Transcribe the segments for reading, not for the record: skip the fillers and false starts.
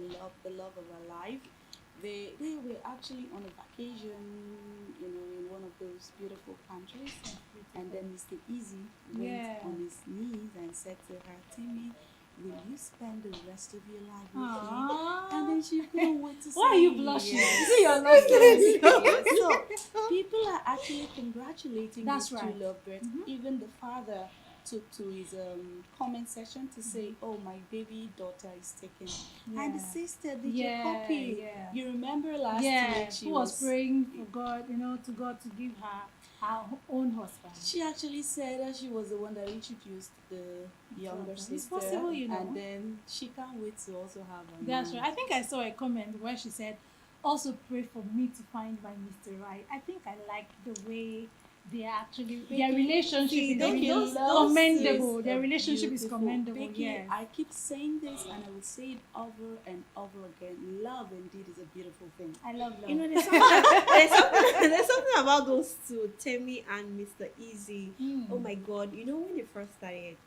love, the love of her life. They were actually on a vacation, in one of those beautiful countries. That's And beautiful. then Mr. Easy went Yeah. on his knees and said to her, Timmy, will you spend the rest of your life with me? And Aww. then she couldn't wait to Why are say you blushing? yes. Is it your Yes, nonsense? yes. So people are actually congratulating That's these two right. lovebirds. Mm-hmm. Even the father took to his comment section to say, "Oh, my baby daughter is taken," and the Yeah. sister did your Yeah, copy. yeah. You remember last week Yeah. she Who was was. praying for God, to God to give her her own husband. She actually said that she was the one that introduced the younger It's sister, possible, and then she can't wait to also have a That's man. right. I think I saw a comment where she said, "Also pray for me to find my Mr. Right." I think I like the way they are actually their Becky, relationship see, is those- really those- commendable. is Their relationship is beautiful. commendable. Becky, Yes. I keep saying this and I will say it over and over again. Love indeed is a beautiful thing. I love love. You know, there's something about those two, Temi and Mr. Easy. Mm. Oh my God! You know when they first started,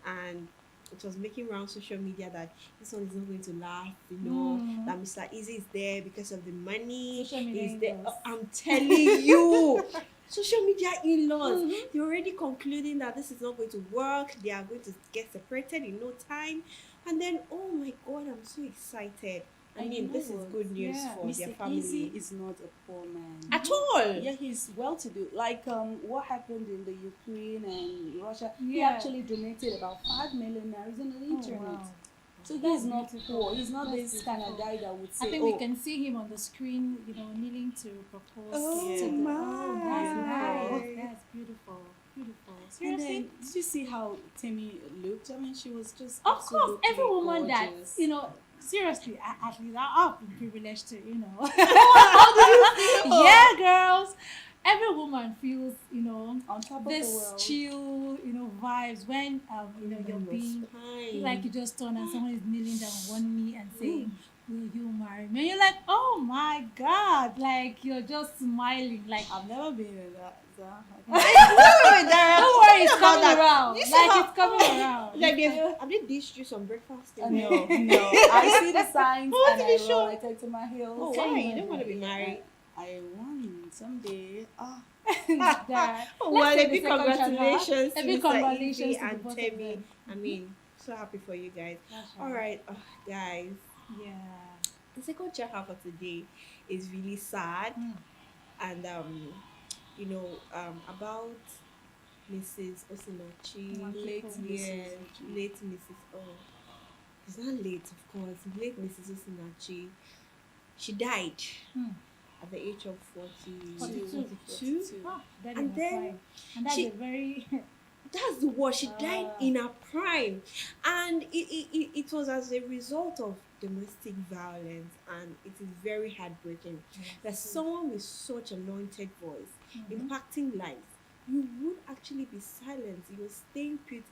and it was making around social media that this one is not going to last. Mm. That Mr. Easy is there because of the money. Social media He's there. in-laws. I'm telling you. Social media in-laws, Mhm. they're already concluding that this is not going to work. They are going to get separated in no time. And then, oh my God, I'm so excited. I And you mean, know this is what? good news Yeah. for their Mr. family. Easy is not a poor man. At all. Yeah, he's well to do. Like what happened in the Ukraine and Russia, he Yeah. actually donated about 5 million naira on the internet. wow. So That's he's not beautiful. poor. He's not That's this kind of beautiful. guy that would I say, think "Oh, we can see him on the screen, kneeling to propose Oh to the. my. Oh, that's Beautiful. nice. That's beautiful. Beautiful. And Seriously. then, did you see how Timmy looked? I mean, she was just Of course, absolutely every woman gorgeous. that seriously, at least I've been privileged to. Yeah, girls. Every woman feels, on top of the this world. chill, vibes when you're being like you just turn and someone is kneeling down on one knee and saying, "Will you marry me?" And you're like, "Oh my God!" Like you're just smiling, like. I've never been in that. So Don't worry, it's coming that. around. You see Like how- it's coming around. Like have they dished you some breakfast? no, no. I see the signs What and did I you show? run. I take to my heels. Oh, why? You don't want to be married? I want someday. That. Oh, Let's well, take a the big second chapter. congratulations A to big Mr. congratulations Easy to the and both of Temi. them. I mean, so happy for you guys. That's All right, guys. Yeah. The second chapter for today is really sad, Mm. and about Mrs. Osinachi, Late Mrs. late Mrs. Oh, it's not late, of course. Late Mrs. Osinachi. She died Mm. at the age of 42. 42. Ah, that And is then fine. And that's she- a very That's the word. She died Ah. in her prime, and it was as a result of domestic violence, and it is very heartbreaking that someone with such anointed voice impacting lives, you would actually be silent. You're staying put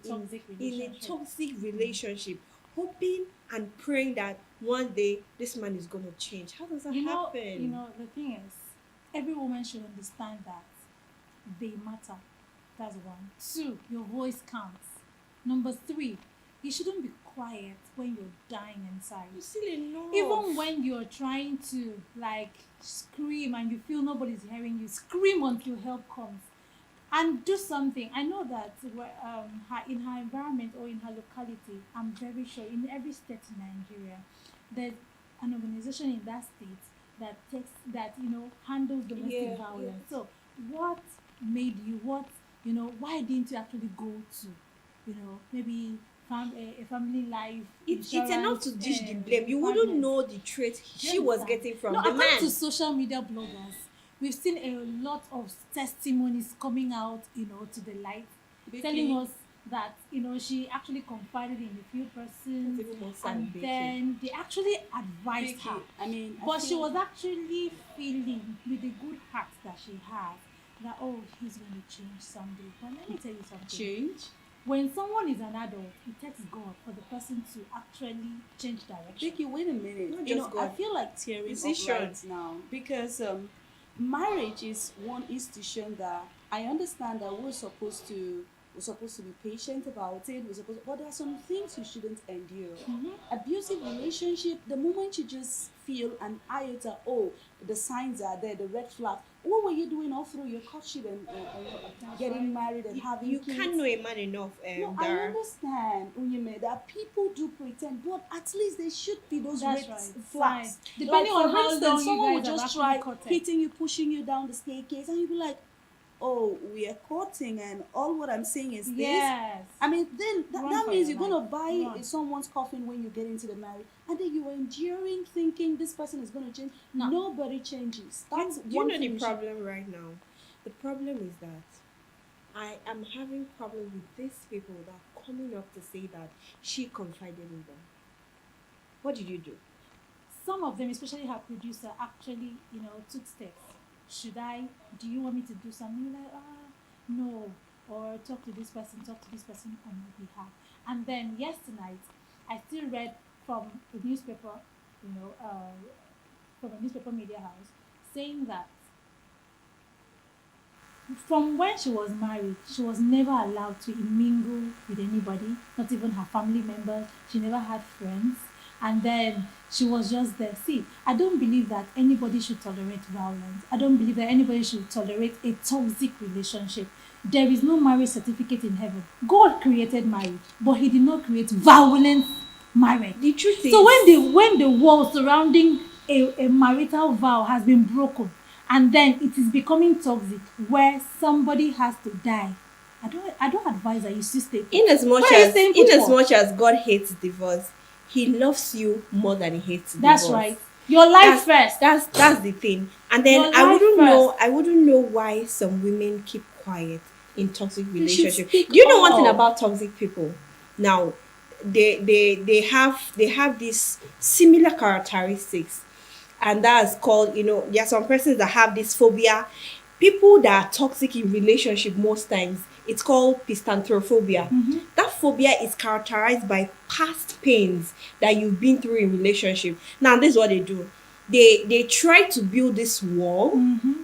toxic in a relationship. toxic relationship, hoping and praying that one day this man is gonna change. How does that happen? The thing is, every woman should understand that they matter. That's one. Two, your voice counts. Number three, you shouldn't be quiet when you're dying inside. You're still enough. Even when you're trying to scream and you feel nobody's hearing you, scream until help comes and do something. I know that in her environment or in her locality, I'm very sure in every state in Nigeria, there's an organization in that state that handles domestic Yeah, violence. So what made you why didn't you actually go to maybe a family life It's enough to dish the blame. You wouldn't department? know the trait she You was understand? getting from No, the according man. to social media bloggers, we've seen a lot of testimonies coming out, to the light, telling us that she actually confided in a few persons, It's even more sad, and Becky. then they actually advised Vicky, her. I mean, I But she feel- was actually feeling with the good heart that she has that he's going to change someday. But let me tell you something. change. When someone is an adult, it takes God for the person to actually change direction. Vicky, wait a minute. Not You just know, I God. feel like tearing up Decision. right now because marriage is one institution that I understand that we're supposed to We're supposed to be patient about it. But there are some things you shouldn't endure. Abusive relationship, the moment you just feel an iota, oh, the signs are there, the red flags. What were you doing all through your courtship and getting married and having You kids? can't know a man enough. No, I understand, Unyeme, that people do pretend, but at least there should be those red flags. Depending like, on for how instance, long someone you would guys have just try actually courted. hitting you, pushing you down the staircase, and you'd be like, oh, we are courting, and all what I'm saying is Yes. this. I mean, then that Run for means your you're going to life. buy someone's coffin when you get into the marriage, and then you are enduring thinking this person is going to change. No. Nobody changes. That's Do you one know the thing we should- problem right now? The problem is that I am having problem with these people that are coming up to say that she confided in them. What did you do? Some of them, especially her producer, actually, took steps. Do you want me to do something? Like, no. Or talk to this person on my behalf. And then yesterday, I still read from a newspaper, from a newspaper media house, saying that from when she was married, she was never allowed to mingle with anybody, not even her family members. She never had friends. And then she was just there. See, I don't believe that anybody should tolerate violence. I don't believe that anybody should tolerate a toxic relationship. There is no marriage certificate in heaven. God created marriage, but he did not create violent marriage. The truth is, So when the wall surrounding a marital vow has been broken, and then it is becoming toxic, where somebody has to die, I don't advise that you still stay. in as much as God hates divorce, he loves you more than he hates divorce. That's right. Your life first. That's the thing. And then I wouldn't know why some women keep quiet in toxic relationships. Do you know one thing about toxic people? Now, they have these similar characteristics, and that's called, there are some persons that have this phobia. People that are toxic in relationship, most times it's called pistanthrophobia. That phobia is characterized by past pains that you've been through in relationship. Now, this is what they do. They try to build this wall,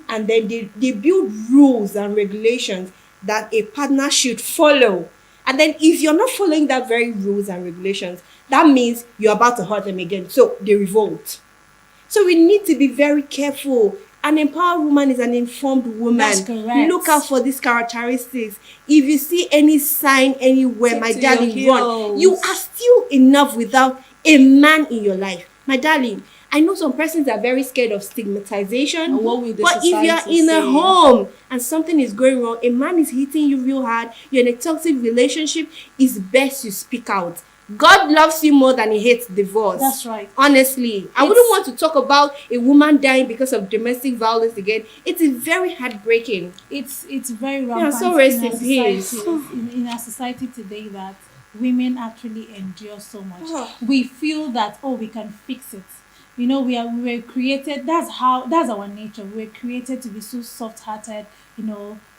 and then they build rules and regulations that a partner should follow. And then if you're not following that very rules and regulations, that means you're about to hurt them again. So they revolt. So we need to be very careful. An empowered woman is an informed woman. That's correct. Look out for these characteristics. If you see any sign anywhere, my darling, run. You are still enough without a man in your life. My darling, I know some persons are very scared of stigmatization. But if you're in a home and something is going wrong, a man is hitting you real hard, you're in a toxic relationship, it's best you speak out. God loves you more than he hates divorce. That's right. Honestly, I wouldn't want to talk about a woman dying because of domestic violence again. It is very heartbreaking. It's very rampant so rest in peace. In our society today, that women actually endure so much. We feel that we can fix it. We were created. That's our nature. We were created to be so soft-hearted.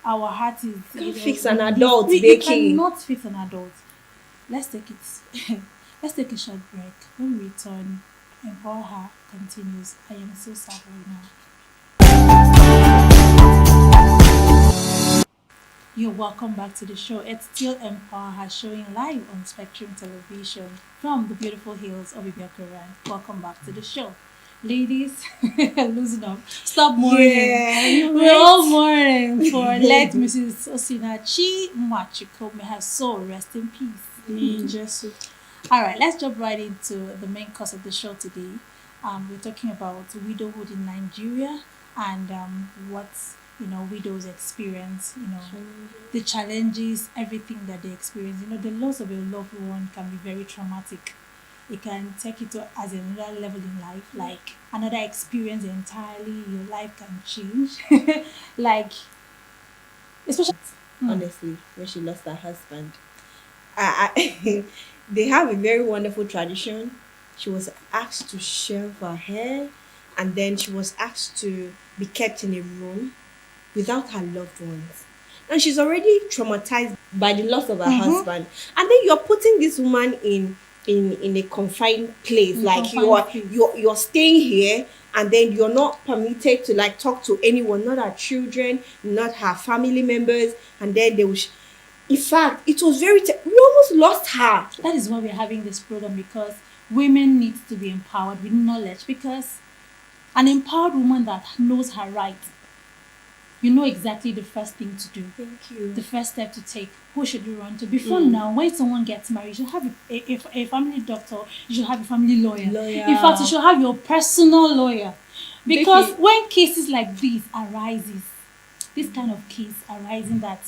Our heart is. Can't fix an adult, we cannot fix an adult. Let's take a short break. When we return, EmpowerHer continues. I am so sad right now. You're welcome back to the show. It's still EmpowerHer showing live on Spectrum Television from the beautiful hills of Ibiakuran. Welcome back to the show. Ladies, loosen up. Stop mourning. Yeah, we're all mourning for let Mrs. Osinachi Mwachiko, may her soul rest in peace. All right, let's jump right into the main course of the show today. We're talking about widowhood in Nigeria and what widows experience. The challenges, everything that they experience. The loss of a loved one can be very traumatic. It can take you to as another level in life, like another experience entirely. Your life can change, especially honestly when she lost her husband. They have a very wonderful tradition. She was asked to shave her hair, and then she was asked to be kept in a room without her loved ones. And she's already traumatized by the loss of her husband. And then you're putting this woman in a confined place. You're staying here, and then you're not permitted to talk to anyone, not her children, not her family members, and then they will In fact, it was very, we almost lost her. That is why we're having this program, because women need to be empowered with knowledge, because an empowered woman that knows her right, you know exactly the first thing to do. Thank you. The first step to take. Who should you run to? Before now, when someone gets married, you should have a family doctor, you should have a family lawyer. In fact, you should have your personal lawyer. Because when cases like this arises, this kind of case arising that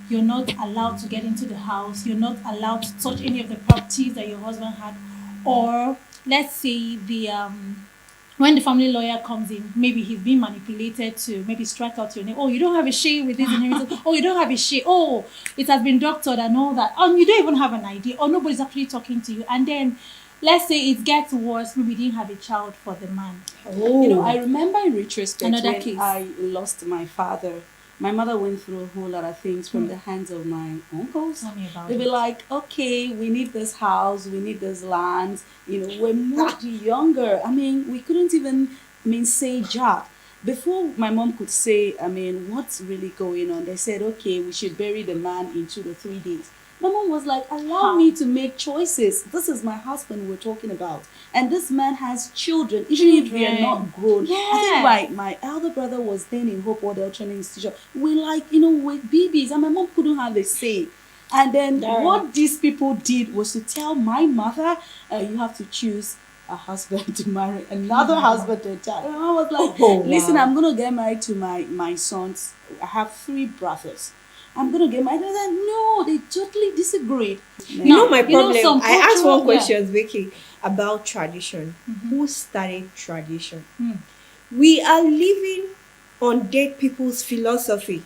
you're not allowed to get into the house, you're not allowed to touch any of the properties that your husband had, or let's say when the family lawyer comes in, maybe he's being manipulated to maybe strike out your name. Oh, you don't have a share with this inheritance. Oh, you don't have a share. Oh, it has been doctored and all that. And you don't even have an idea. Or nobody's actually talking to you. And then, let's say it gets worse. Maybe you didn't have a child for the man. Oh. You know, I remember in retrospect Another when case. I lost my father. My mother went through a whole lot of things from the hands of my uncles. Tell me about They'd be like, okay, we need this house, we need this land. You know, we're much younger. I mean, we couldn't even, say jack. Before my mom could say, what's really going on? They said, okay, we should bury the man in 2 to 3 days. My mom was like, allow me to make choices. This is my husband we're talking about. And this man has children, even if we are not grown. Yeah. I think my elder brother was then in Hope Model Training Institution. We with babies, and my mom couldn't have a say. And then what these people did was to tell my mother, you have to choose a husband to marry, another husband to a child. And I was like, listen, I'm going to get married to my sons. I have 3 brothers. I'm going to get married. And then, no, they totally disagreed. You know my problem? I asked one question, Vicky, about tradition. Who started tradition? We are living on dead people's philosophy.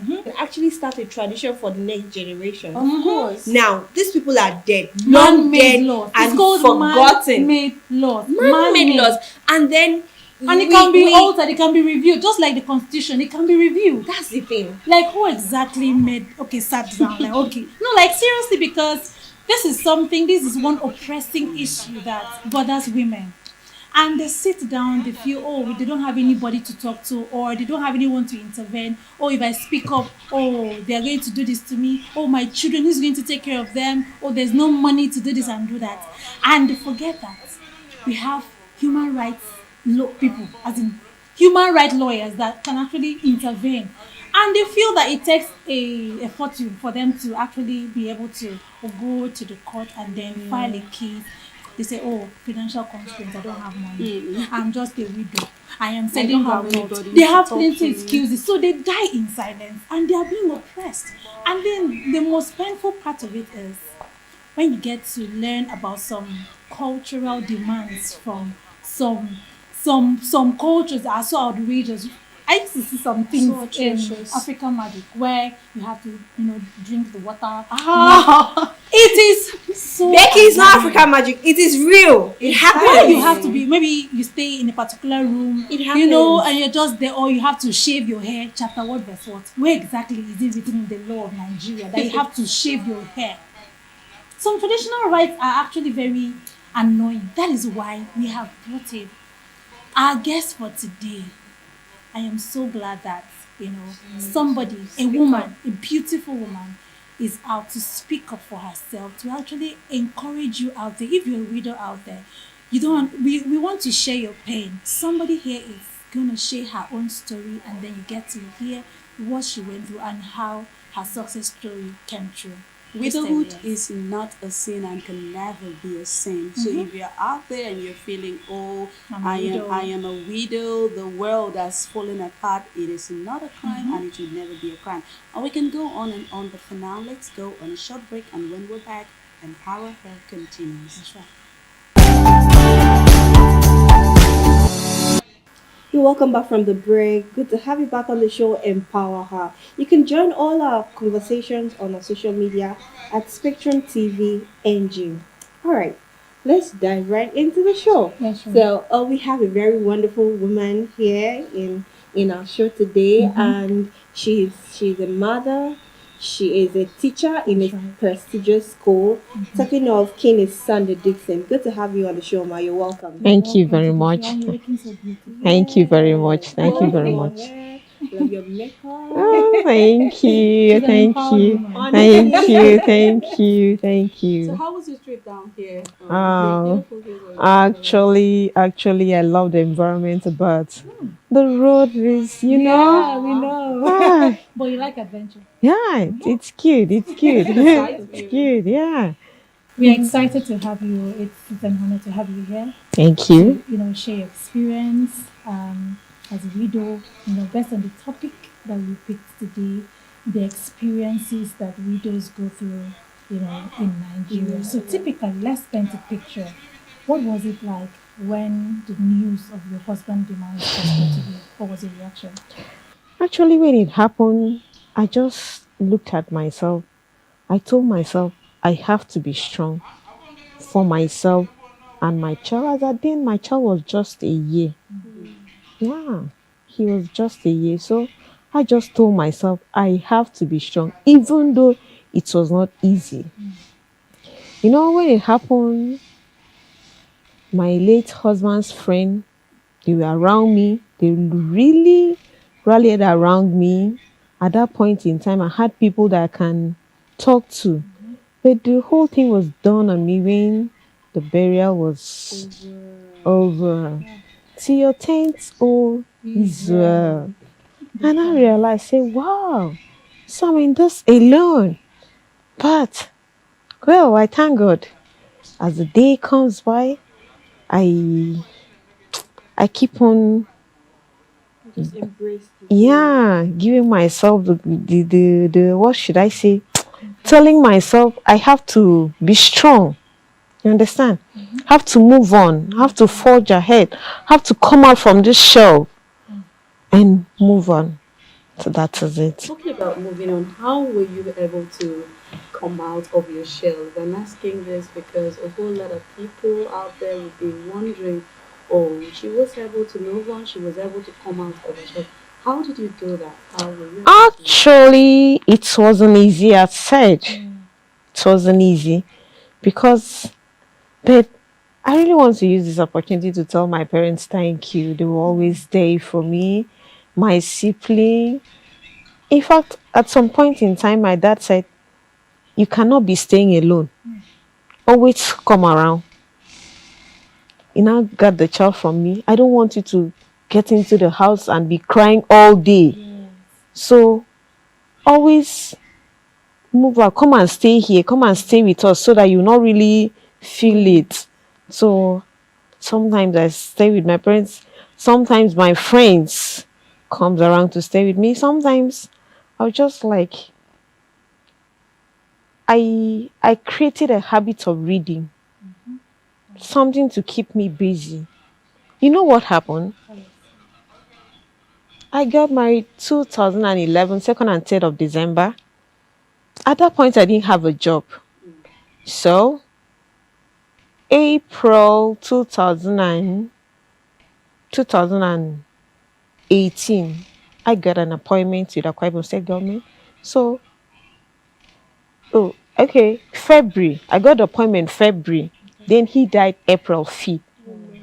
We actually start a tradition for the next generation. Of course. Now, these people are dead. Man-made laws. And it's called forgotten. Man-made laws. Man-made laws. And then... And it can be altered, it can be reviewed, just like the constitution, it can be reviewed. That's the thing. Like, who exactly sat down, like, okay. No, like, seriously, because this is one oppressing issue that bothers women. And they sit down, they feel, they don't have anybody to talk to, or they don't have anyone to intervene. Oh, if I speak up, they are going to do this to me. Oh, my children, who's going to take care of them? Oh, there's no money to do this and do that. And they forget that we have human rights people, as in human rights lawyers that can actually intervene, and they feel that it takes a fortune for them to actually be able to go to the court and then file a case. They say, financial constraints, I don't have money, I'm just a widow, I am selling her wealth. They have plenty of excuses, so they die in silence and they are being oppressed. And then the most painful part of it is when you get to learn about some cultural demands from some cultures that are so outrageous. I used to see some things in African Magic where you have to, drink the water. It is so... Becky, it's not African Magic. It is real. It happens. You have to be, maybe you stay in a particular room, it happens. And you're just there, or you have to shave your hair. Chapter what, verse what? Where exactly is it written in the law of Nigeria that you have to shave your hair? Some traditional rights are actually very annoying. That is why we have brought in our guest for today. I am so glad that, somebody, a woman, a beautiful woman, is out to speak up for herself, to actually encourage you out there. If you're a widow out there, we want to share your pain. Somebody here is going to share her own story, and then you get to hear what she went through and how her success story came true. Widowhood is not a sin and can never be a sin. So if you're out there and you're feeling, I am a widow, the world has fallen apart, it is not a crime and it will never be a crime. And we can go on and on, but for now, let's go on a short break, and when we're back, EmpowerHer continues. That's right. You're welcome back from the break. Good to have you back on the show, EmpowerHer. You can join all our conversations on our social media at SpectrumTv NG. Alright, let's dive right into the show. Yes, sure. So we have a very wonderful woman here in our show today, and she's a mother. She is a teacher in a prestigious school. Talking of King is Sunday Dixon. Good to have you on the show, Ma. You're welcome. Thank you very much. Thank you very much. Thank you very much. love your makeup. Oh, thank you, She's an thank empowered you, woman. thank you, thank you, thank So you. how was your trip down here? The Oh, beautiful hills of North Carolina. actually, I love the environment, but the road is, Yeah, we Aw. know. ah, But you like adventure. yeah, it's cute, it's cute, The sight it's view. cute, yeah. We are excited to have you. It's an honor to have you here Thank you. to share your experience as a widow. Based on the topic that we picked today, the experiences that widows go through. In Nigeria. So typically, let's paint a picture. What was it like when the news of your husband demise first got to you? What was your reaction? Actually, when it happened, I just looked at myself. I told myself I have to be strong for myself and my child. As at then, my child was just a year. Yeah, he was just a year. So I just told myself I have to be strong, even though it was not easy. When it happened, my late husband's friend, they were around me. They really rallied around me. At that point in time, I had people that I can talk to. But the whole thing was done on me when the burial was over. To your tent, oh Israel. And I realized, say, wow, so I'm in this alone. But, well, I thank God. As the day comes by, I I keep on, Just embrace the day. yeah, giving myself the what should I say? Telling myself I have to be strong. You understand? Have to move on, have to forge ahead, have to come out from this shell and move on. So that is it. Talking about moving on, how were you able to come out of your shell? I'm asking this because a whole lot of people out there would be wondering, oh, she was able to move on, she was able to come out of her shell. How did you do that? How were you able to do that? Actually, it wasn't easy as said. It wasn't easy because, but I really want to use this opportunity to tell my parents thank you. They were always there for me, my sibling. In fact, at some point in time, my dad said, you cannot be staying alone. Always come around. You now got the child from me. I don't want you to get into the house and be crying all day. Yes. So always move out. Come and stay here. Come and stay with us so that you not really feel it. So sometimes I stay with my parents. Sometimes my friends comes around to stay with me. Sometimes I'll just like I created a habit of reading. Something to keep me busy. You know what happened? I got married 2011, 2nd and 3rd of December. At that point, I didn't have a job. So, April 2018, I got an appointment with Akwa Ibom State government. So, oh, okay, February. I got the appointment February. Then he died April 5th.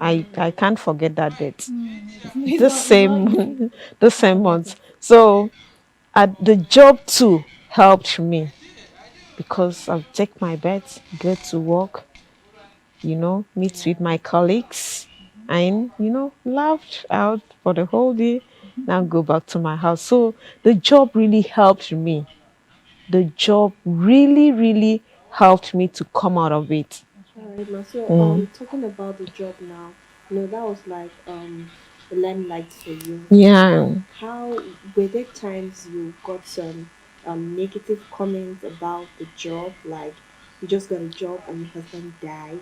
I can't forget that date. The Easy. same the same month. So the job too helped me because I'll take my bed, go to work, meet with my colleagues and laugh out for the whole day, now go back to my house. So the job really helped me. The job really, really helped me to come out of it. Alright, ma. So, Mm. talking about the job now, that was like the limelight for you. Yeah. How were there times you got some negative comments about the job, like you just got a job and your husband died?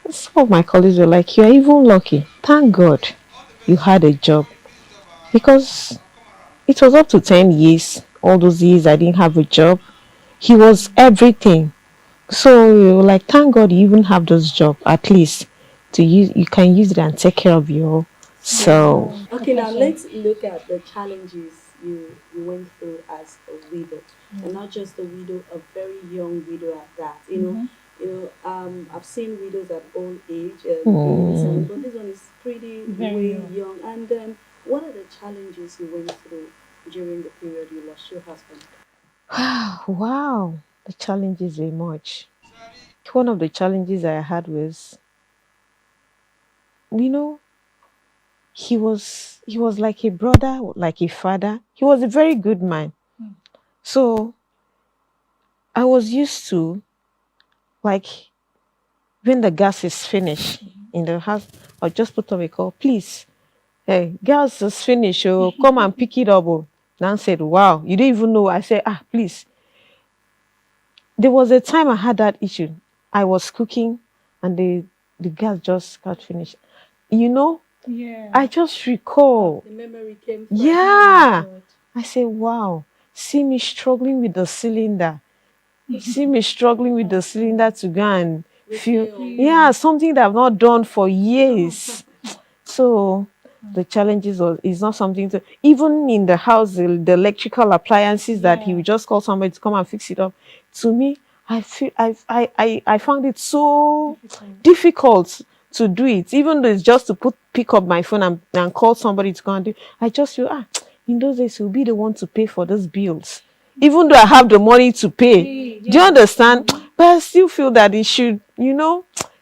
Some of my colleagues were like, you're even lucky. Thank God you had a job. Because it was up to 10 years. All those years I didn't have a job. He was everything. So we were like, thank God you even have this job. At least to use, you can use it and take care of yourself. Okay, now let's look at the challenges you went through as a widow, and not just a widow, a very young widow at that. I've seen widows at old age, 87, but this one is pretty Very way young. young. And What are the challenges you went through during the period you lost your husband? Wow, the challenges were much. One of the challenges I had was, you know, he was like a brother, like a father. He was a very good man. So I was used to, like, when the gas is finished in the house, I'll just put on a call, please. Hey, gas is finished. Oh, come and pick it up. Oh. Nan said, wow, you didn't even know. I said, please. There was a time I had that issue. I was cooking and the gas just got finished. You know, Yeah. I just recall. The memory came fresh. Yeah. Oh my God. I said, wow, see me struggling with the cylinder. See me struggling with the cylinder to go and feel. Refill. Yeah, something that I've not done for years. So the challenges was is not something to even in the house, the electrical appliances that he would just call somebody to come and fix it up. To me, I feel I found it so difficult to do it, even though it's just to pick up my phone and call somebody to come and do it. I just feel in those days he'll be the one to pay for those bills. Even though I have the money to pay. Do you understand? But I still feel that it should,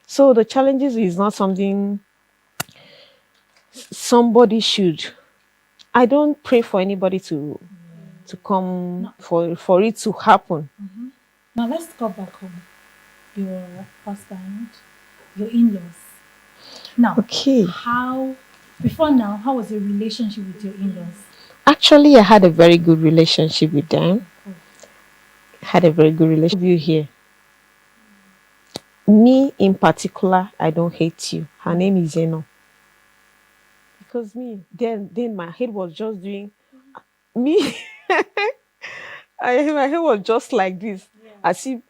So the challenges is not something somebody should. I don't pray for anybody to come for it to happen. Now let's go back home. Your husband, your in-laws. Now, Okay. how was your relationship with your in-laws? Actually, I had a very good relationship with them. Had a very good relationship with you here. Me in particular, I don't hate you. Her name is Zeno. Because me, then my head was just doing me. My head was just like this. As if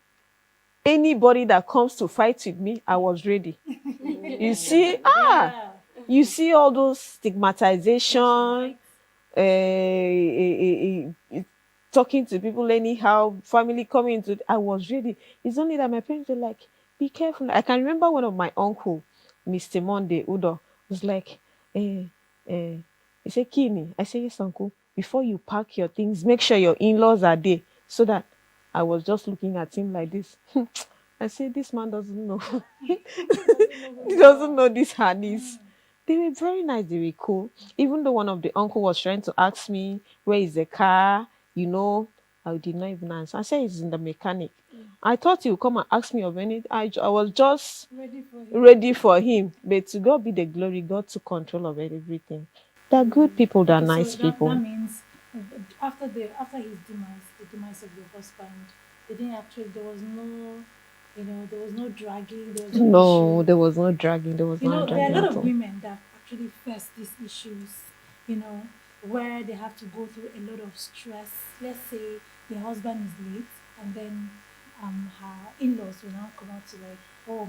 anybody that comes to fight with me, I was ready. You see, you see all those stigmatization, talking to people anyhow, family coming to. I was ready. It's only that my parents were like, "Be careful." I can remember one of my uncle, Mr. Monday Udo, was like, he said, "Kini." I said, "Yes, uncle. Before you pack your things, make sure your in-laws are there." So that I was just looking at him like this. I said, "This man doesn't know. He doesn't know these harness." They were very nice. They were cool. Even though one of the uncle was trying to ask me, where is the car? I did not even answer. I said, it's in the mechanic. I thought he would come and ask me of anything. I was just ready for him. But to God be the glory. God took control of everything. They're good people. They're nice people. That means after his demise, the demise of your husband, they didn't actually. There was no, there was no dragging. There was no issue. There was no dragging. There was no dragging. There are a lot of women that actually face these issues. Where they have to go through a lot of stress. Let's say the husband is late, and then her in-laws will now come out to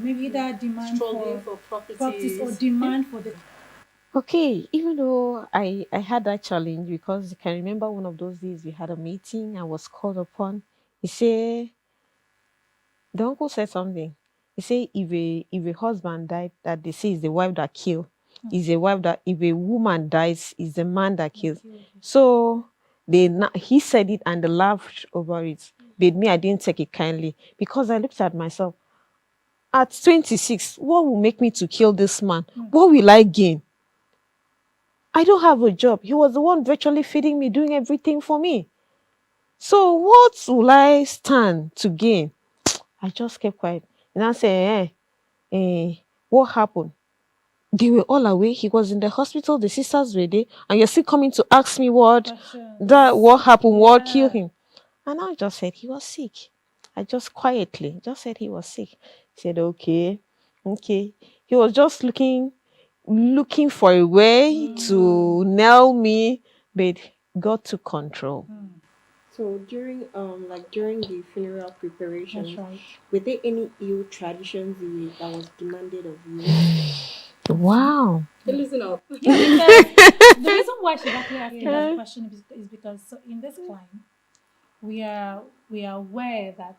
maybe that demand for properties or demand for the. Okay, even though I had that challenge, because I can remember one of those days we had a meeting, I was called upon. The uncle said something. He said if a husband died, that they say is the wife that killed. Is a wife that if a woman dies, is the man that kills. So he said it and they laughed over it. But me, I didn't take it kindly because I looked at myself. At 26, what will make me to kill this man? What will I gain? I don't have a job. He was the one virtually feeding me, doing everything for me. So what will I stand to gain? I just kept quiet. And I said, what happened? They were all away. He was in the hospital. The sisters were there. And you're still coming to ask me what happened, what killed him. And I just said he was sick. I just quietly just said he was sick. He said, okay. He was just looking for a way to nail me, but God took control. So during the funeral preparation, were there any ill traditions that was demanded of you? Wow. Listen up. Because the reason why she's actually asking that question is because in this climb, we are aware that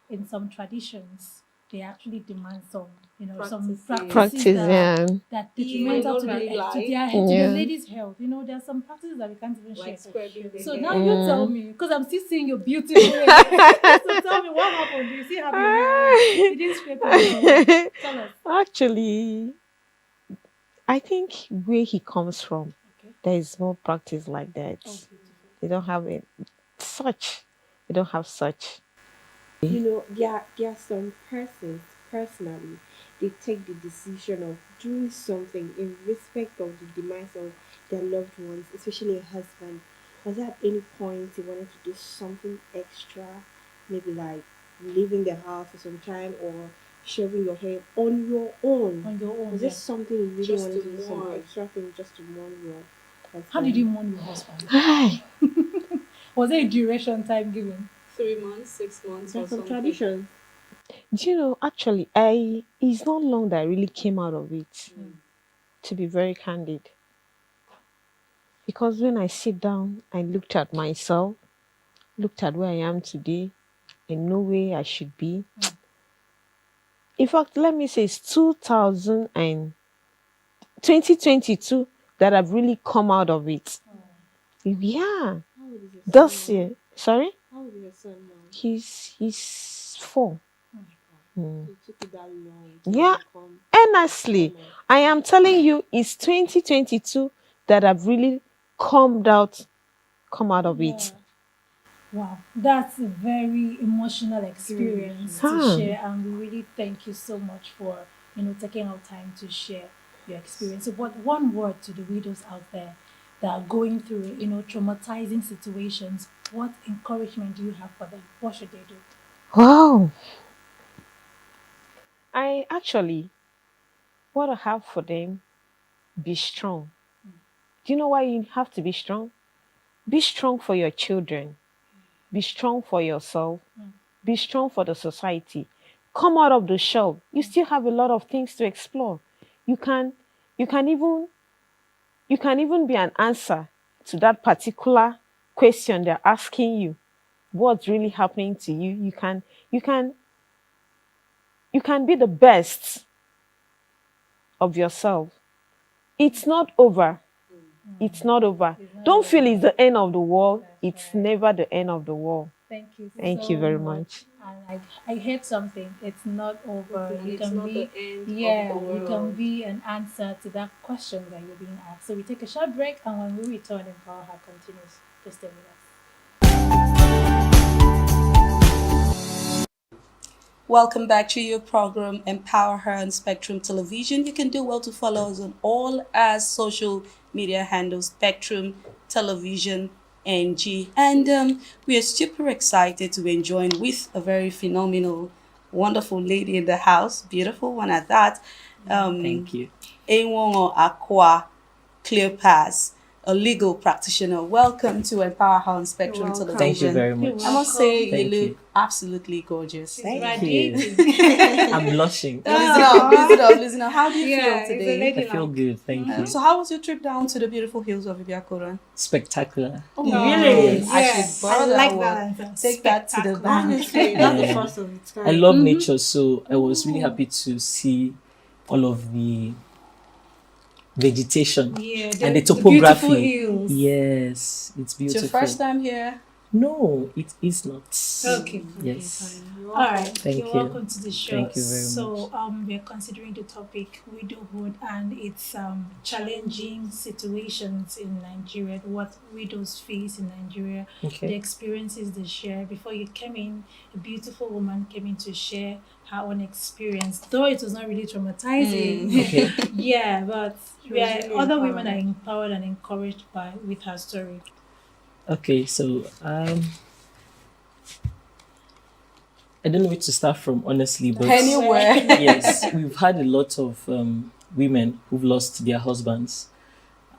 in some traditions they actually demand some, some Practices. practices Yeah. that You detrimental might to not the really to like. their to Yeah. the lady's health. There are some practices that we can't even share. Like scrubbing the So hair. now you tell me, because I'm still seeing your beautiful hair. So tell me what happened. Do you still have your hair? You didn't scrape it. Tell us. Actually, I think where he comes from, Okay. there is no practice like that. Oh, beautiful. They don't have it. Such. They don't have such. There are some persons personally they take the decision of doing something in respect of the demise of their loved ones, especially a husband. Was there at any point you wanted to do something extra, maybe like leaving the house for some time or shaving your hair on your own? On your own. Was this something you really Just wanted to to do, some mourn. extra thing just to mourn your husband? How did you mourn your husband? Hi. Was there a duration time given? 3 months, 6 months, There or are some something. traditions. Do you know, actually, it's not long that I really came out of it, to be very candid. Because when I sit down, I looked at myself, looked at where I am today, and know where I should be. In fact, let me say it's 2022 that I've really come out of it. Yeah. How old is your This son now? year. Sorry? How old is your son now? He's 4. Mm. It took you that long to Yeah. become Honestly, normal. I am telling you, it's 2022 that I've really come out of it. Yeah. Wow, that's a very emotional experience to Hmm. share, and we really thank you so much for taking our time to share your experience. So, what one word to the widows out there that are going through traumatizing situations? What encouragement do you have for them? What should they do? Wow. What I have for them, be strong. Do you know why you have to be strong? Be strong for your children. Be strong for yourself. Be strong for the society. Come out of the shell. You still have a lot of things to explore. You can even be an answer to that particular question they're asking you. What's really happening to you? You can be the best of yourself. It's not over. It's not over. Don't feel it's the end of the world. It's never the end of the world. Thank you. Thank you very much. And I heard something. It's not over. You It's can not be the end of the you can world. be an answer to that question that you're being asked. So we take a short break, and when we return, EmpowerHer continues. Just stay with us. Welcome back to your program, EmpowerHer on Spectrum Television. You can do well to follow us on all our social media handles, Spectrum Television NG. And we are super excited to be joined with a very phenomenal, wonderful lady in the house, beautiful one at that. Thank you. Enwongo Akwa Cleopas, a legal practitioner. Welcome to EmpowerHer on Spectrum welcome. Television. Thank you very much. I must say, Thank you you. look absolutely gorgeous. Thank you. I'm blushing. Listen up. How do you feel today? I feel good. Thank you. So how was your trip down to the beautiful hills of Ibiakoran? Spectacular. Oh, really? I should borrow that word. Take that to the bank. Honestly, that's the Yeah. first of its kind. I love nature, so I was really happy to see all of the vegetation Yeah, and the beautiful topography. hills. Yes, it's It's beautiful. your first time here? No, it is not. Okay. Yes. All right. Thank You're you. welcome to the show. Thank you very So, we're considering the topic widowhood and its challenging situations in Nigeria, what widows face in Nigeria, the Okay. experiences they share. Before you came in, a beautiful woman came in to share her own experience, though it was not really traumatizing. Okay. Yeah, but was really other women are empowered. empowered and encouraged with her story. Okay. So I don't know where to start from, honestly, but Anywhere. yes, we've had a lot of women who've lost their husbands,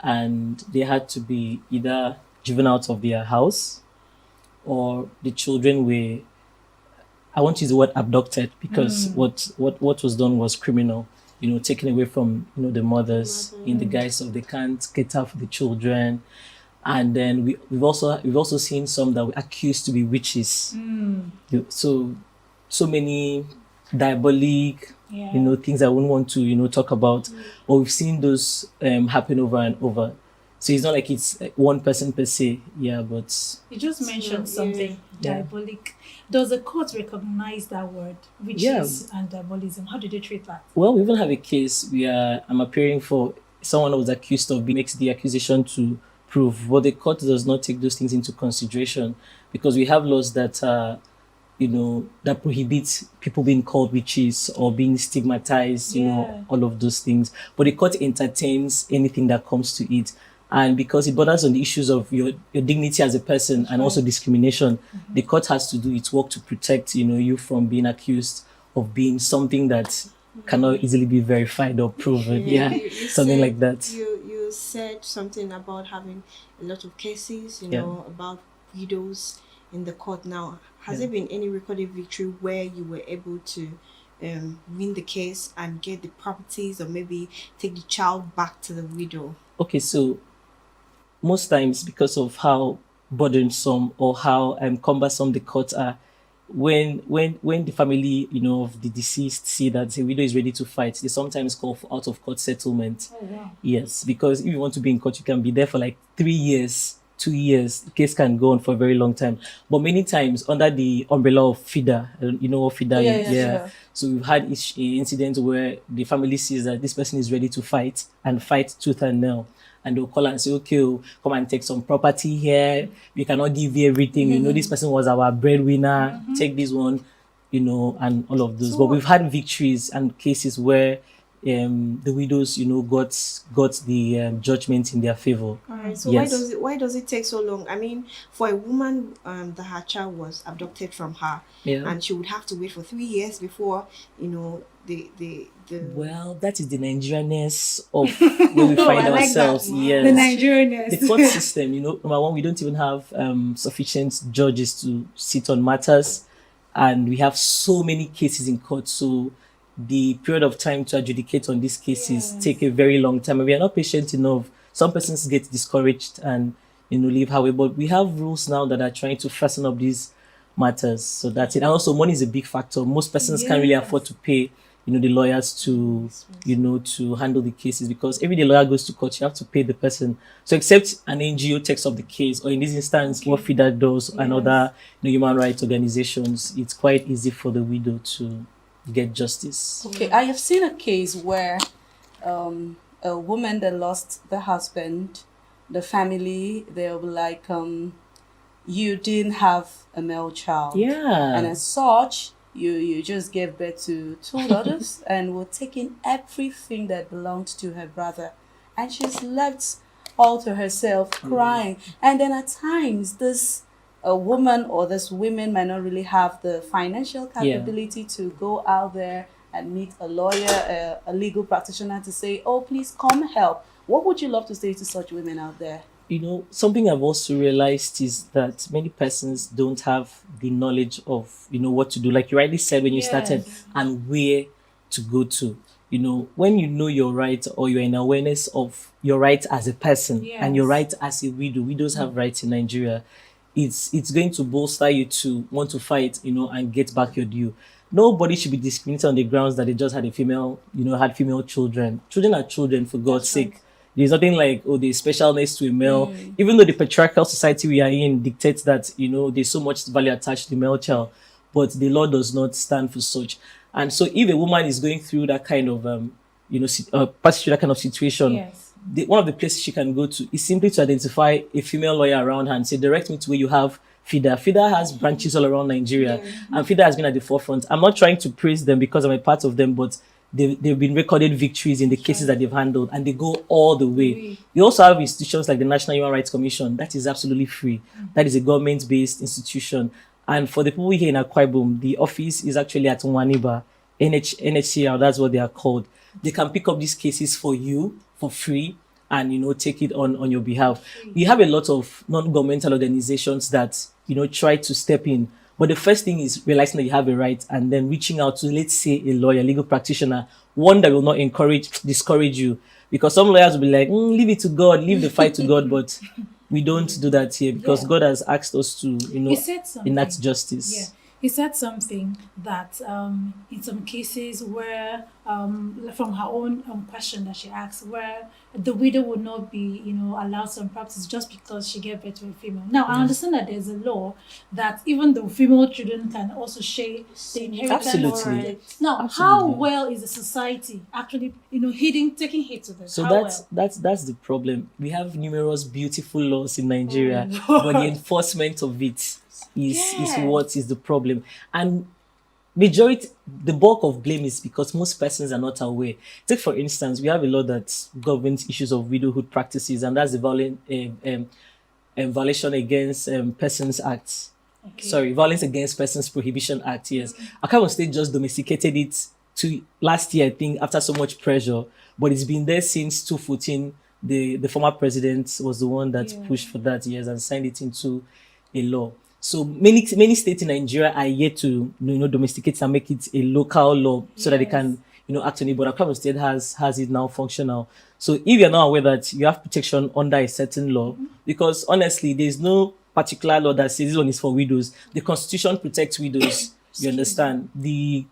and they had to be either driven out of their house, or the children were, I want to use the word abducted, because what was done was criminal. Taken away from the mothers in the guise of they can't get out for the children, and then we've also seen some that were accused to be witches. So many diabolic, Yeah. things I wouldn't want to, talk about. Or we've seen those happen over and over. So it's not like it's one person per se, but You just mentioned yeah. something Yeah. diabolic. Does the court recognize that word, witches and diabolism? How do they treat that? well, we even have a case where I'm appearing for someone who was accused of makes the accusation to prove, but the court does not take those things into consideration because we have laws that that prohibit people being called witches or being stigmatized, Yeah. all of those things. But the court entertains anything that comes to it. And because it borders on the issues of your dignity as a person and also discrimination, the court has to do its work to protect, you from being accused of being something that cannot easily be verified or proven. Yeah, You something said- like that. You said something about having a lot of cases, Yeah. about widows in the court now. Has Yeah. there been any recorded victory where you were able to win the case and get the properties, or maybe take the child back to the widow? Okay, so most times because of how burdensome or how cumbersome the courts are, when the family of the deceased see that the widow is ready to fight, they sometimes call for out of court settlement. Oh wow. Yes, because if you want to be in court, you can be there for like 3 years, 2 years. The case can go on for a very long time. But many times under the umbrella of FIDA, you know what FIDA is? yeah. So we've had incidents where the family sees that this person is ready to fight and fight tooth and nail. And they'll call and say, okay, come and take some property here. We cannot give you everything. This person was our breadwinner. Take this one, and all of those. So- But we've had victories and cases where the widows, got the judgment in their favor. All right. So Yes. why does it take so long? I mean, for a woman that her child was abducted from her, Yeah. and she would have to wait for 3 years before the Well, that is the Nigerianness of where we find I like that. ourselves. Yes. The Nigerianness. The court system, number one, we don't even have sufficient judges to sit on matters, and we have so many cases in court. So the period of time to adjudicate on these cases take a very long time, and we are not patient enough. Some persons get discouraged and leave halfway. But we have rules now that are trying to fasten up these matters. So that's it. And also, money is a big factor. Most persons can't really afford to pay the lawyers to to handle the cases, because every day lawyer goes to court, you have to pay the person. So except an NGO takes up the case, or in this instance what FIDA does and other human rights organizations, it's quite easy for the widow to get justice. Okay, I have seen a case where a woman that lost the husband, the family, they were like, you didn't have a male child. Yeah. And as such, you just gave birth to two daughters and were taking everything that belonged to her brother. And she's left all to herself crying. And then at times, this woman or this women might not really have the financial capability to go out there and meet a lawyer, a legal practitioner to say, oh, please come help. What would you love to say to such women out there? Something I've also realized is that many persons don't have the knowledge of, what to do. Like you rightly said when you started, and where to go to. When you know your right, or you're in awareness of your right as a person and your right as a widow. Widows have rights in Nigeria. It's going to bolster you to want to fight, and get back your due. Nobody should be discriminated on the grounds that they just had a female, had female children. Children are children, for God's sake. There's nothing like, there's specialness to a male. Even though the patriarchal society we are in dictates that, there's so much value attached to the male child, but the law does not stand for such. And so if a woman is going through that kind of, passing through that kind of situation, one of the places she can go to is simply to identify a female lawyer around her and say, direct me to where you have FIDA. FIDA has branches all around Nigeria, and FIDA has been at the forefront. I'm not trying to praise them because I'm a part of them, but they've been recorded victories in the cases that they've handled, and they go all the way. We also have institutions like the National Human Rights Commission. That is absolutely free. That is a government-based institution. And for the people here in Akwa Ibom, the office is actually at Nwaniba, NHCR, that's what they are called. They can pick up these cases for you for free and, take it on your behalf. We have a lot of non-governmental organizations that, try to step in. But the first thing is realizing that you have a right, and then reaching out to, let's say, a lawyer, legal practitioner, one that will not discourage you. Because some lawyers will be like, leave it to God, leave the fight to God. But we don't do that here, because God has asked us to, He said something. enact justice. Yeah. you said something that in some cases where from her own question that she asked, where the widow would not be, allowed some practice just because she gave birth to a female. Now I understand that there's a law that even the female children can also share the inheritance. Absolutely. Right. Now, how Absolutely. well is the society actually, taking heed to this? So How that's the problem. We have numerous beautiful laws in Nigeria, Oh, but the enforcement of it is Yeah. what is the problem. And the bulk of blame is because most persons are not aware. Take for instance, we have a law that governs issues of widowhood practices, and that's the Violation Against Persons Act. Okay. Sorry, Violence Against Persons Prohibition Act. Yes, Akabon State just domesticated it to last year, I think, after so much pressure, but it's been there since 2014. The former president was the one that pushed for that, yes, and signed it into a law. So many states in Nigeria are yet to domesticate and make it a local law so that they can act on it. But Akabon State has it now functional. So if you're not aware that you have protection under a certain law, because honestly, there's no particular law that says this one is for widows. The Constitution protects widows. You understand? The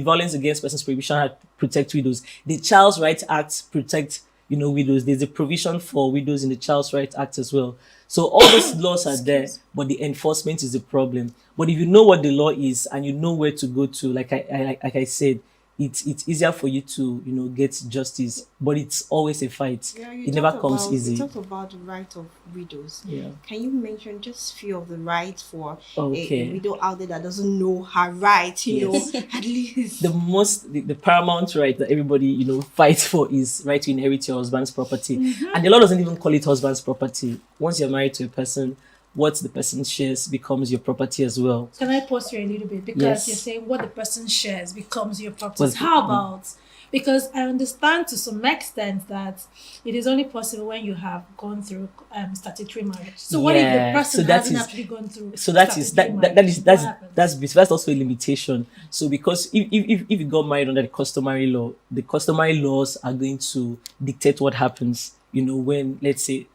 Violence Against Persons Prohibition Act protects widows. The Child's Rights Act protects widows. There's a provision for widows in the Child's Rights Act as well. So all those laws are there, but the enforcement is the problem. But if you know what the law is and you know where to go to, like I said, it's easier for you to get justice. But it's always a fight. Yeah, it never comes easy. You talked about the right of widows. Yeah. Can you mention just few of the rights for Okay. a widow out there that doesn't know her rights? At least The paramount right that everybody fights for is right to inherit your husband's property. And the law doesn't even call it husband's property. Once you're married to a person, what the person shares becomes your property as well. Can I pause you a little bit? Because Yes. you're saying what the person shares becomes your property. What's- How about? Because I understand to some extent that it is only possible when you have gone through statutory marriage. So what if the Yeah, person so that hasn't is- actually gone through? So that is statutory that marriage? is What happens? that's also a limitation. So because if you got married under the customary law, the customary laws are going to dictate what happens. When, let's say,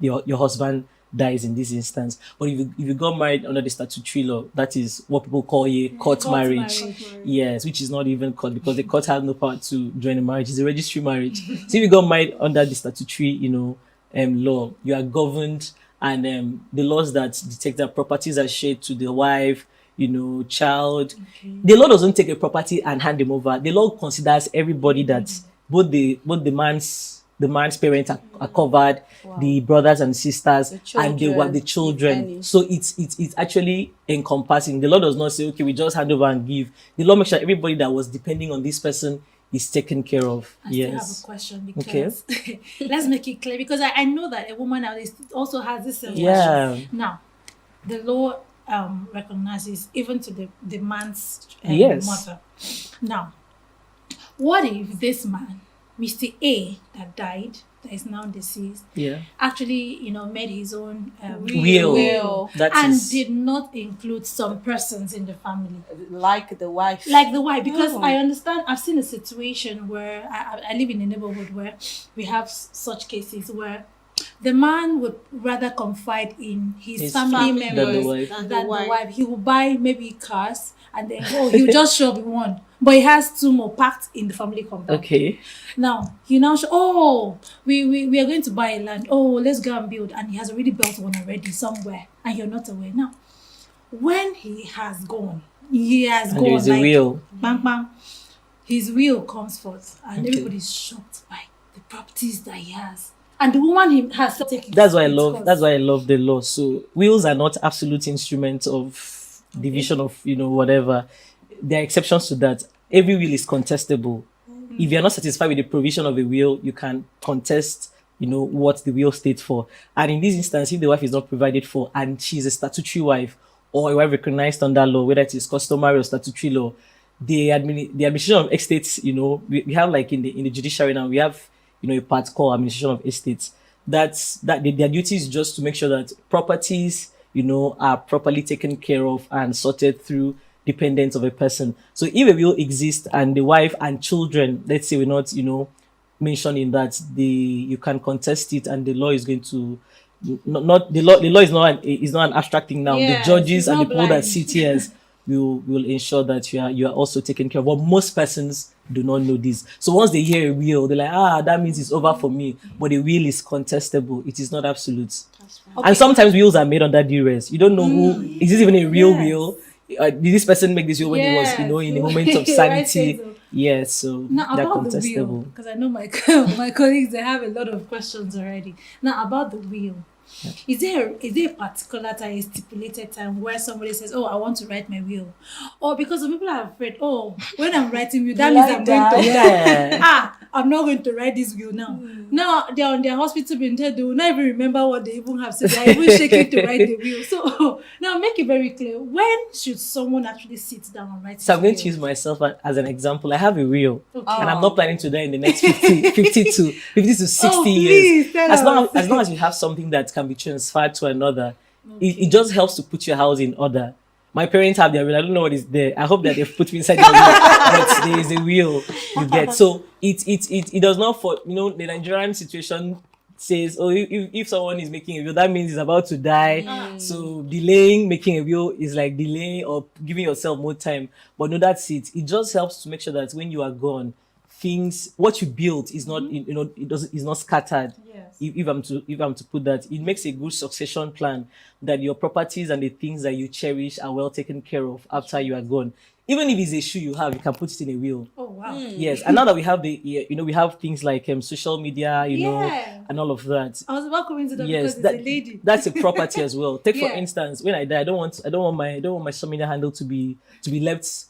your husband dies in this instance. But if you got married under the statutory law, that is what people call a court marriage. Yes, which is not even court, because the court has no power to join a marriage. It's a registry marriage. So if you got married under the statutory, law, you are governed, and the laws that detect that properties are shared to the wife, child. The law doesn't take a property and hand them over. The law considers everybody that both the man's parents are covered, the brothers and sisters, and the children. So it's actually encompassing. The law does not say, okay, we just hand over and give. The law makes sure everybody that was depending on this person is taken care of. I still have a question because let's make it clear, because I know that a woman nowadays also has this same question. Now, the law recognizes even to the man's mother. Now, what if this man, Mr. A, that died, that is now deceased, actually, made his own will. Did not include some persons in the family, Like the wife. because I understand. I've seen a situation where I live in a neighborhood where we have such cases where the man would rather confide in his family members than the wife. He will buy maybe cars and then he'll just show up with one, but he has two more packed in the family compound. Okay. Now he now show, we are going to buy a land. Oh, let's go and build, and he has already built one already somewhere, and you're not aware. Now, when he has gone, And there's a will. Bang bang, his will comes forth, and everybody's shocked by the properties that he has. And the woman he has taken. That's why I love the law. So wills are not absolute instruments of division of whatever. There are exceptions to that. Every will is contestable. If you're not satisfied with the provision of a will, you can contest what the will states for. And in this instance, if the wife is not provided for and she's a statutory wife or a wife recognized under law, whether it is customary or statutory law, the administration of estates, we have, like in the judiciary now, we have a part called administration of estates. Their duty is just to make sure that properties are properly taken care of and sorted through dependents of a person. So if a will exists and the wife and children, let's say, we're not mentioned in that, you can contest it and the law is going to not the law. The law is not an abstract thing now. Yes, the judges it's and the not people that blind. sit here will ensure that you are also taken care of. But most persons do not know this. So once they hear a will, they're like, that means it's over for me. But the will is contestable. It is not absolute. And sometimes wills are made under duress. You don't know who is this even a real Yes. will. Did this person make this will when he was, Yes. in a moment of Right, sanity? so- Yes, so Now they're about the will, contestable. because I know my my colleagues, they have a lot of questions already. Now about the will, is there a particular time, a stipulated time where somebody says, "Oh, I want to write my will," or because some people are afraid, "Oh, when I'm writing will, that means I'm going to die." I'm not going to write this will now. Now they're on their hospital being told they will not even remember what they even have said. They're even shaking to write the will. So now make it very clear. When should someone actually sit down and write? So I'm going his to use myself as an example. I have a will, will? Okay. and I'm not planning to die in the next 50 to 60 Oh, years. please, tell As long us. as you have something that can be transferred to another, it just helps to put your house in order. My parents have their will. I don't know what is there. I hope that they've put me inside their will, but there is a will you get. So it does not for the Nigerian situation says, oh, if someone is making a will, that means he's about to die. So delaying making a will is like delaying or giving yourself more time. But no, that's it. It just helps to make sure that when you are gone, what you built is not is not scattered. Yes. If I'm to put that, it makes a good succession plan that your properties and the things that you cherish are well taken care of after you are gone. Even if it's a shoe you have, you can put it in a will. Oh wow. Yes, and now that we have we have things like social media, Yeah. and all of that. I was about coming to that Yes, because it's a lady. that's a property as well. Take for Yeah. instance, when I die, I don't want my social media handle to be left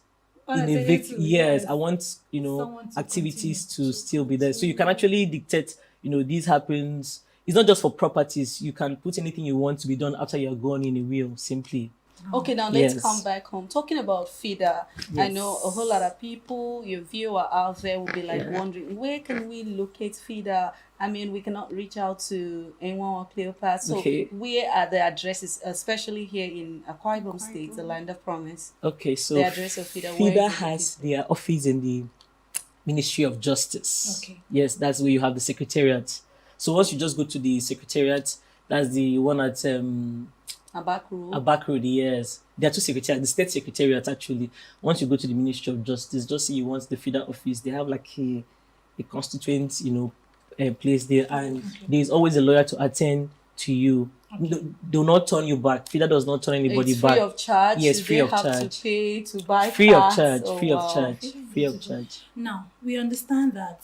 in a Honestly, yes. I want Someone to activities continue to to still be there. So you can actually dictate. This happens. It's not just for properties. You can put anything you want to be done after you're gone in a will. Simply. Okay, now let's Yes. come back home. Talking about feeder, I know a whole lot of people, your viewer out there will be like wondering, where can we locate feeder? I mean, we cannot reach out to anyone or Cleopas. So Okay. where are the addresses, especially here in Akwa Ibom State, the land of promise? Okay, so The address of FIDA, where FIDA is it has located? their office in the Ministry of Justice. Okay. Yes, that's where you have the secretariat. So once you just go to the secretariat, that's the one at Abakru. yes. There are two secretariats, the state secretariat actually. Once you go to the Ministry of Justice, just say you want the FIDA office, they have like a constituent, place there, and there's always a lawyer to attend to you. Do not turn you back. FIDA does not turn anybody It's free back. of charge. Yes, Do free they of have charge. to pay to buy Free of cards? charge, Oh, free of wow. charge, free of charge. Now we understand that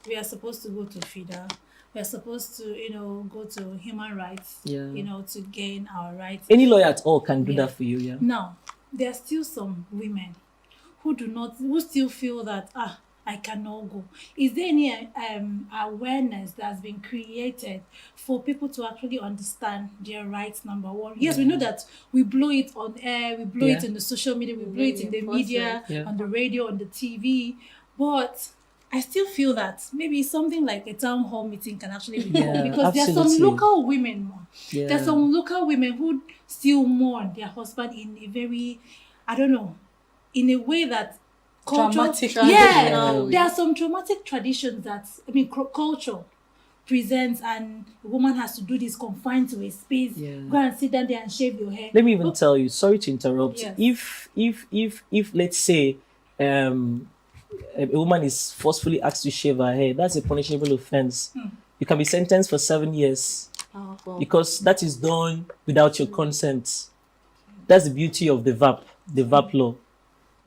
we are supposed to go to FIDA. We are supposed to, go to human rights. Yeah. To gain our rights. Any lawyer at all can do Yeah. that for you, yeah. Now, there are still some women who still feel that I cannot go. Is there any awareness that's been created for people to actually understand their rights? Number one, yes, we know that we blow it on air, we blow it Yeah. in the social media, we blow it in the reinforce media, it. Yeah. on the radio, on the TV, but I still feel that maybe something like a town hall meeting can actually be done, Yeah, because there are some absolutely. local women. Yeah. There are some local women who still mourn their husband in a very, I don't know, in a way that Dramatic. Yeah, traditional there are some traumatic traditions that culture presents, and a woman has to do this confined to a space. Yeah. Go and sit down there and shave your hair. Let me even tell you, sorry to interrupt. Yes. If let's say a woman is forcefully asked to shave her hair, that's a punishable offense. You can be sentenced for 7 years Oh, well. because that is done without your consent. That's the beauty of the VAP law.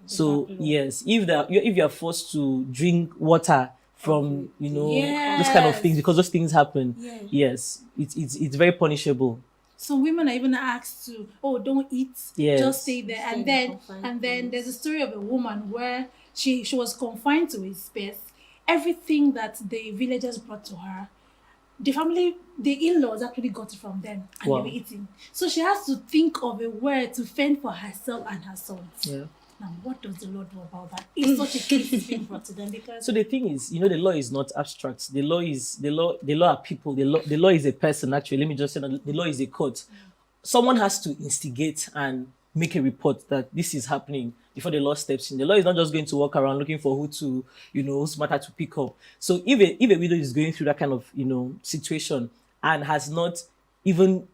So yes, if you are forced to drink water from those kind of Yes. things, because those things happen, Yes. it's very punishable. Some women are even asked to, don't eat, Yes. just stay there. Stay in And then confined there's a story of a woman where she was confined to a space. Everything that the villagers brought to her, the in-laws actually got it from them, and Wow. they were eating. So she has to think of a way to fend for herself and her sons. Yeah. Now, what does the law do about that? If such a case is being brought to them, because So the thing is, the law is not abstract. The law are people. The law is a person. Actually, let me just say that the law is a court. Someone has to instigate and make a report that this is happening before the law steps in. The law is not just going to walk around looking for who's matter to pick up. So if a widow is going through that kind of situation and has not even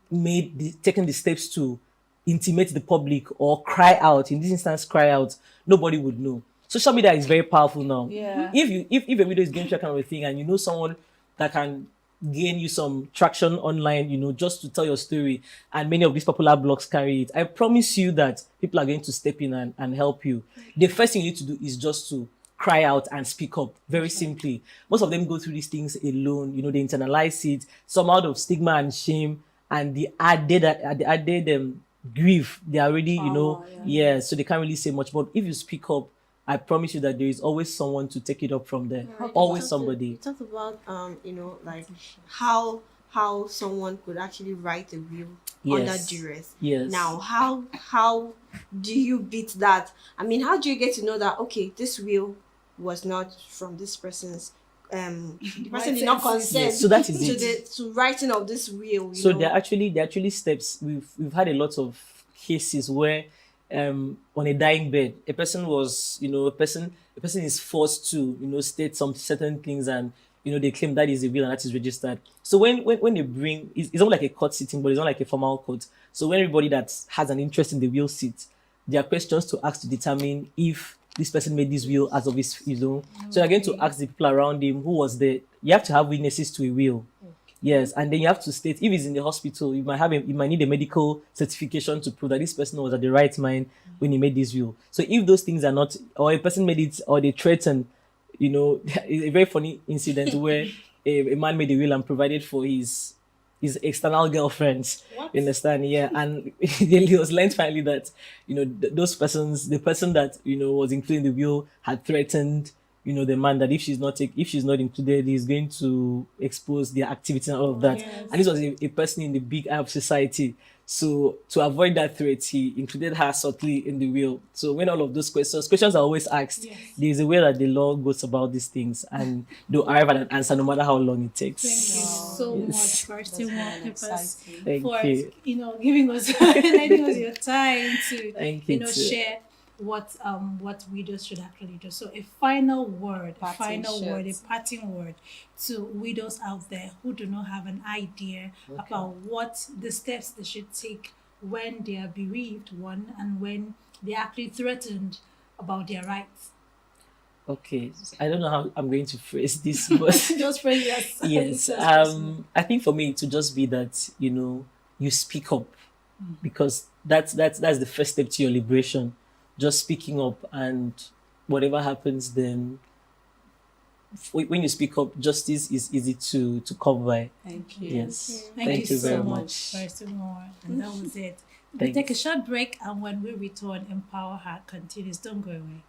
taken the steps to intimate the public or cry out, in this instance, cry out, nobody would know. Social media is very powerful now. Yeah. If a video is going through that kind of a thing and you know someone that can gain you some traction online, just to tell your story, and many of these popular blogs carry it, I promise you that people are going to step in and help you. The first thing you need to do is just to cry out and speak up, very simply. Most of them go through these things alone, they internalize it, some out of stigma and shame, and the added grief, they are already, so they can't really say much. But if you speak up, I promise you that there is always someone to take it up from there. Right. Always somebody. Talk about like how someone could actually write a will under duress. Yes. Now, how do you beat that? I mean, how do you get to know that, okay, this will was not from this person's the person did not consent so that is to writing of this will. So there are actually steps. We've had a lot of cases where on a dying bed, a person was, a person is forced to, state some certain things, and they claim that is a will and that is registered. So when they bring, it's not like a court sitting, but it's not like a formal court. So when everybody that has an interest in the will sits, there are questions to ask to determine if this person made this will as of his, So you're going to ask the people around him who was there. You have to have witnesses to a will. Yes, and then you have to state, if he's in the hospital, you might need a medical certification to prove that this person was at the right mind when he made this will. So if those things are not, or a person made it, or they threaten, a very funny incident where a man made a will and provided for his external girlfriends. What? You understand? Yeah, and it was learned finally that those persons, the person that was included in the will, had threatened the man that if she's not included, he's going to expose their activity and all of that. Yes. And this was a person in the big eye of society. So to avoid that threat, he included her subtly in the will. So when all of those questions are always asked, there's a way that the law goes about these things, and they'll arrive at an answer no matter how long it takes. Thank you so much, First Thank for you. giving us letting us your time to Thank you too. share what widows should actually do. So a final word, a parting word to widows out there who do not have an idea about what the steps they should take when they are bereaved, and when they're actually threatened about their rights. Okay, I don't know how I'm going to phrase this, but Just phrase yourself. yes. I think for me to just be that you speak up, because that's the first step to your liberation. Just speaking up, and whatever happens, then when you speak up, justice is easy to come by. Thank you. Yes. Thank you very so much. much, First and that was it. We'll Thanks. take a short break, and when we return, EmpowerHer continues. Don't go away.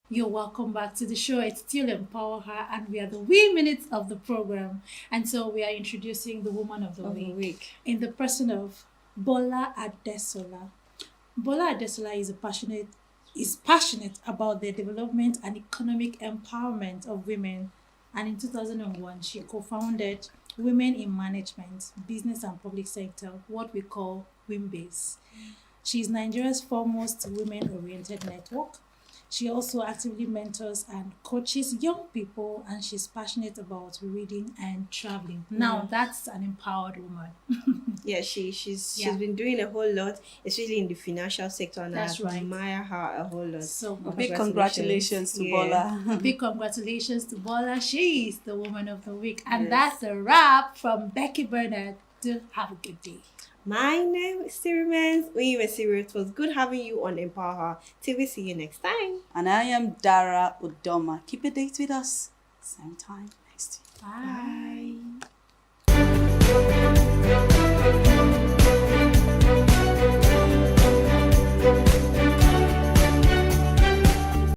You're welcome back to the show. It's still EmpowerHer, and we are the wee minutes of the program. And so we are introducing the woman of the week in the person of Bola Adesola. Bola Adesola is passionate about the development and economic empowerment of women, and in 2001 she co-founded Women in Management, Business and Public Sector, what we call WIMBASE. She is Nigeria's foremost women-oriented network. She also actively mentors and coaches young people, and she's passionate about reading and traveling. Now, that's an empowered woman. Yeah, she's been doing a whole lot, especially in the financial sector, and That's I right. admire her a whole lot. So Big congratulations to Bola. big congratulations to Bola. She's the woman of the week. And Yes. that's a wrap from Becky Bernard. Do have a good day. My name is Sirimens. When you were serious, it was good having you on EmpowerHer. Till we see you next time. And I am Dara Udoma. Keep a date with us. Same time next week. Bye.